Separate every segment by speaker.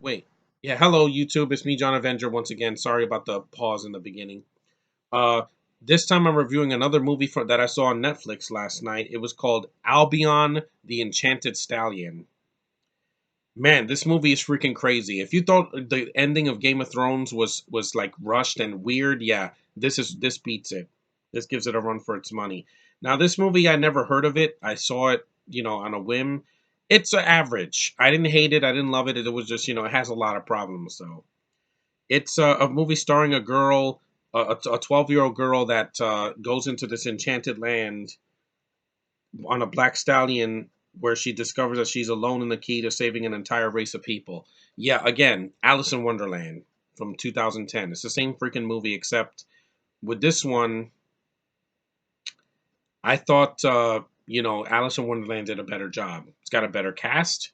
Speaker 1: Wait. Yeah, hello YouTube. It's me, John Avenger, once again. Sorry about the pause in the beginning. Uh this time I'm reviewing another movie that I saw on Netflix last night. It was called Albion, the Enchanted Stallion. Man, this movie is freaking crazy. If you thought the ending of Game of Thrones was like rushed and weird, yeah, this beats it. This gives it a run for its money. Now, this movie I never heard of it. I saw it, on a whim. It's average. I didn't hate it. I didn't love it. It was just, it has a lot of problems though. It's a movie starring a girl, a 12-year-old girl that goes into this enchanted land on a black stallion where she discovers that she's alone in the key to saving an entire race of people. Yeah, again, Alice in Wonderland from 2010. It's the same freaking movie, except with this one, I thought, Alice in Wonderland did a better job. It's got a better cast.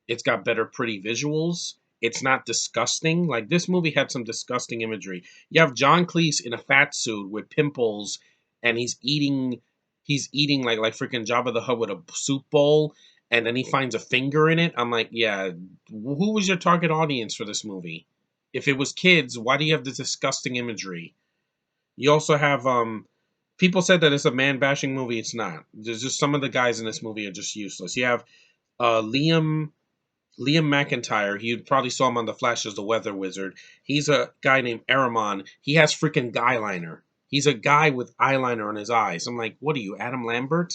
Speaker 1: It's got better pretty visuals. It's not disgusting. Like this movie had some disgusting imagery. You have John Cleese in a fat suit with pimples, and he's eating like freaking Jabba the Hutt with a soup bowl, and then he finds a finger in it. I'm like, yeah, who was your target audience for this movie? If it was kids, why do you have the disgusting imagery? You also have people said that it's a man bashing movie. It's not. There's just some of the guys in this movie are just useless. You have Liam McIntyre. You probably saw him on The Flash as the Weather Wizard. He's a guy named Aramon. He has freaking guyliner. He's a guy with eyeliner on his eyes. I'm like, what are you, Adam Lambert?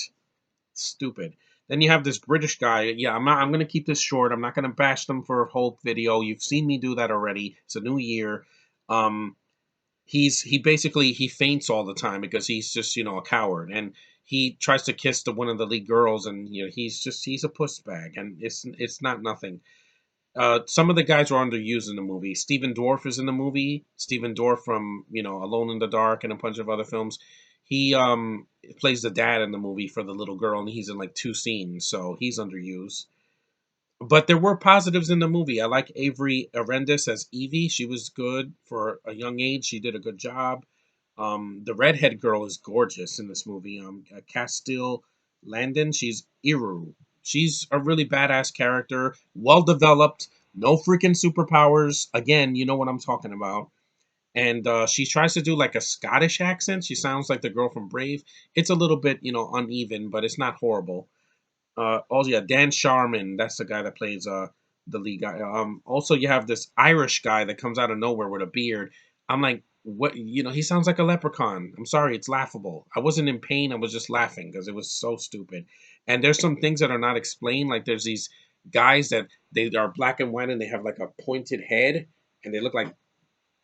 Speaker 1: Stupid. Then you have this British guy. Yeah, I'm not. I'm gonna keep this short. I'm not gonna bash them for a whole video. You've seen me do that already. It's a new year. Um, he faints all the time because he's just a coward, and he tries to kiss one of the lead girls, and he's a puss bag, and it's not nothing. Some of the guys are underused in the movie. Stephen Dorff is in the movie. Stephen Dorff from Alone in the Dark and a bunch of other films. He plays the dad in the movie for the little girl, and he's in like two scenes, so he's underused. But there were positives in the movie. I like Avery Arendis as Evie. She was good for a young age. She did a good job. The redhead girl is gorgeous in this movie. Castile Landon, she's Iru. She's a really badass character, well developed, no freaking superpowers. Again, you know what I'm talking about. And she tries to do like a Scottish accent. She sounds like the girl from Brave. It's a little bit, uneven, but it's not horrible. Oh yeah, Dan Sharman. That's the guy that plays the lead guy. Also you have this Irish guy that comes out of nowhere with a beard. I'm like, what? He sounds like a leprechaun. I'm sorry, it's laughable. I wasn't in pain. I was just laughing because it was so stupid. And there's some things that are not explained. Like there's these guys that they are black and white and they have like a pointed head and they look like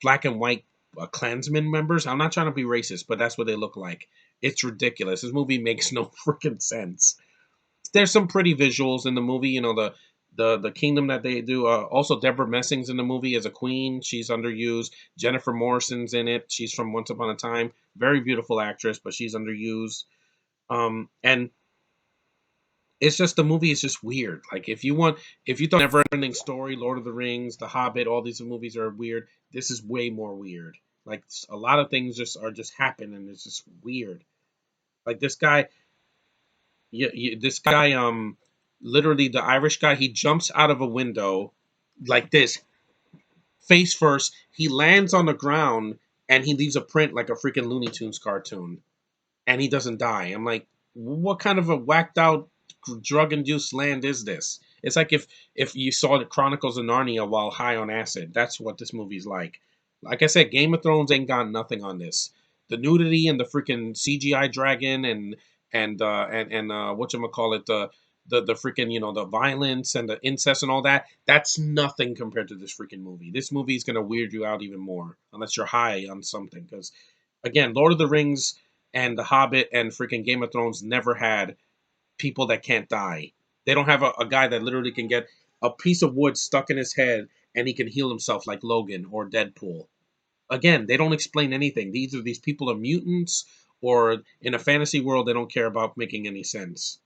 Speaker 1: black and white Klansmen members. I'm not trying to be racist, but that's what they look like. It's ridiculous. This movie makes no freaking sense. There's some pretty visuals in the movie. The kingdom that they do. Also, Deborah Messing's in the movie as a queen. She's underused. Jennifer Morrison's in it. She's from Once Upon a Time. Very beautiful actress, but she's underused. And it's just the movie is just weird. Like if you thought Never Ending Story, Lord of the Rings, The Hobbit, all these movies are weird. This is way more weird. Like a lot of things just happen and it's just weird. Like this guy, yeah, this guy, literally the Irish guy, he jumps out of a window like this, face first. He lands on the ground and he leaves a print like a freaking Looney Tunes cartoon, and he doesn't die. I'm like, what kind of a whacked out, drug induced land is this? It's like if you saw the Chronicles of Narnia while high on acid. That's what this movie's like. Like I said, Game of Thrones ain't got nothing on this. The nudity and the freaking CGI dragon and whatchamacallit, the freaking the violence and the incest and all that. That's nothing compared to this freaking movie. This movie is gonna weird you out even more unless you're high on something. Because again, Lord of the Rings and The Hobbit and freaking Game of Thrones never had people that can't die. They don't have a guy that literally can get a piece of wood stuck in his head and he can heal himself like Logan or Deadpool. Again, they don't explain anything. These people are mutants, or in a fantasy world, they don't care about making any sense.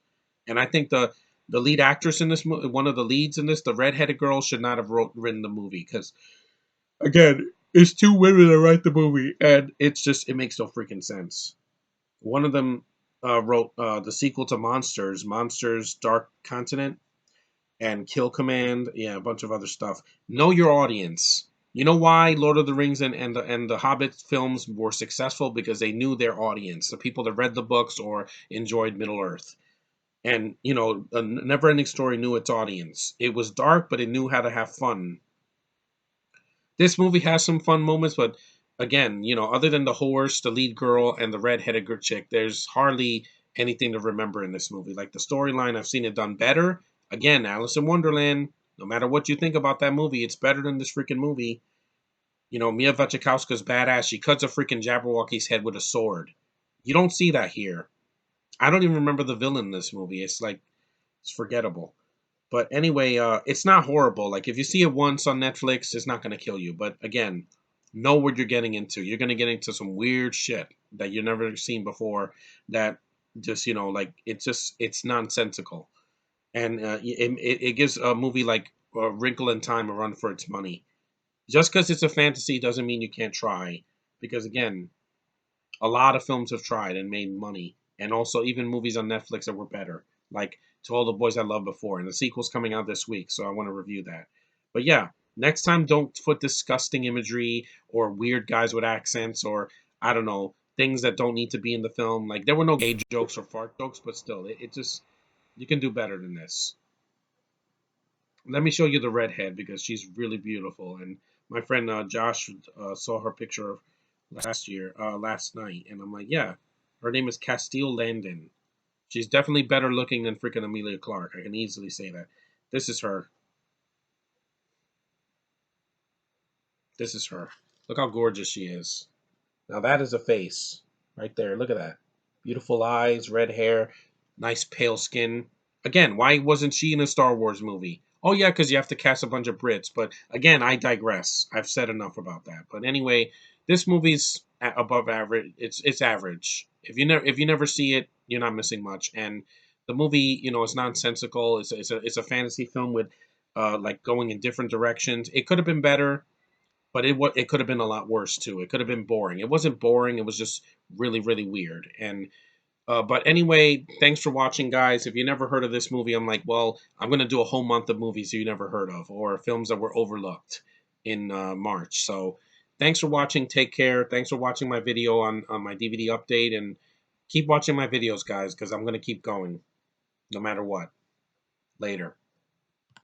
Speaker 1: And I think the lead actress in this movie, one of the leads in this, the redheaded girl, should not have written the movie because again, it's two women that write the movie, and it makes no freaking sense. One of them wrote the sequel to Monsters, Monsters Dark Continent. and Kill Command, yeah, a bunch of other stuff. Know your audience. You know why Lord of the Rings and the Hobbit films were successful? Because they knew their audience, the people that read the books or enjoyed Middle Earth. And a Never Ending Story knew its audience. It was dark, but it knew how to have fun. This movie has some fun moments, but again, other than the horse, the lead girl, and the red-headed girl chick, there's hardly anything to remember in this movie. Like the storyline, I've seen it done better. Again, Alice in Wonderland. No matter what you think about that movie, it's better than this freaking movie. Mia Wasikowska's badass. She cuts a freaking Jabberwocky's head with a sword. You don't see that here. I don't even remember the villain in this movie. It's like it's forgettable. But anyway, it's not horrible. Like if you see it once on Netflix, it's not going to kill you. But again, know what you're getting into. You're going to get into some weird shit that you've never seen before. That just like it's nonsensical, and it gives a movie like Wrinkle in Time a run for its money. Just because it's a fantasy doesn't mean you can't try. Because again, a lot of films have tried and made money, and also even movies on Netflix that were better, like To All the Boys I Loved Before, and the sequel's coming out this week, so I want to review that. But yeah, next time don't put disgusting imagery or weird guys with accents or I don't know things that don't need to be in the film. Like there were no gay jokes or fart jokes, but still, it just you can do better than this. Let me show you the redhead because she's really beautiful. And my friend Josh saw her picture last night, and I'm like, yeah, her name is Castile Landon. She's definitely better looking than freaking Amelia Clark. I can easily say that. This is her. This is her. Look how gorgeous she is. Now that is a face right there. Look at that. Beautiful eyes, red hair, nice pale skin. Again, why wasn't she in a Star Wars movie? Oh yeah, because you have to cast a bunch of Brits. But again, I digress. I've said enough about that. But anyway, this movie's above average. It's average. If you never see it, you're not missing much. And the movie, is nonsensical. It's a fantasy film with like going in different directions. It could have been better, but it could have been a lot worse too. It could have been boring. It wasn't boring. It was just really really weird. And but anyway, thanks for watching, guys. If you never heard of this movie, I'm like, well, I'm gonna do a whole month of movies you never heard of or films that were overlooked in March. So thanks for watching. Take care. Thanks for watching my video on my DVD update, and keep watching my videos, guys, because I'm gonna keep going no matter what. Later.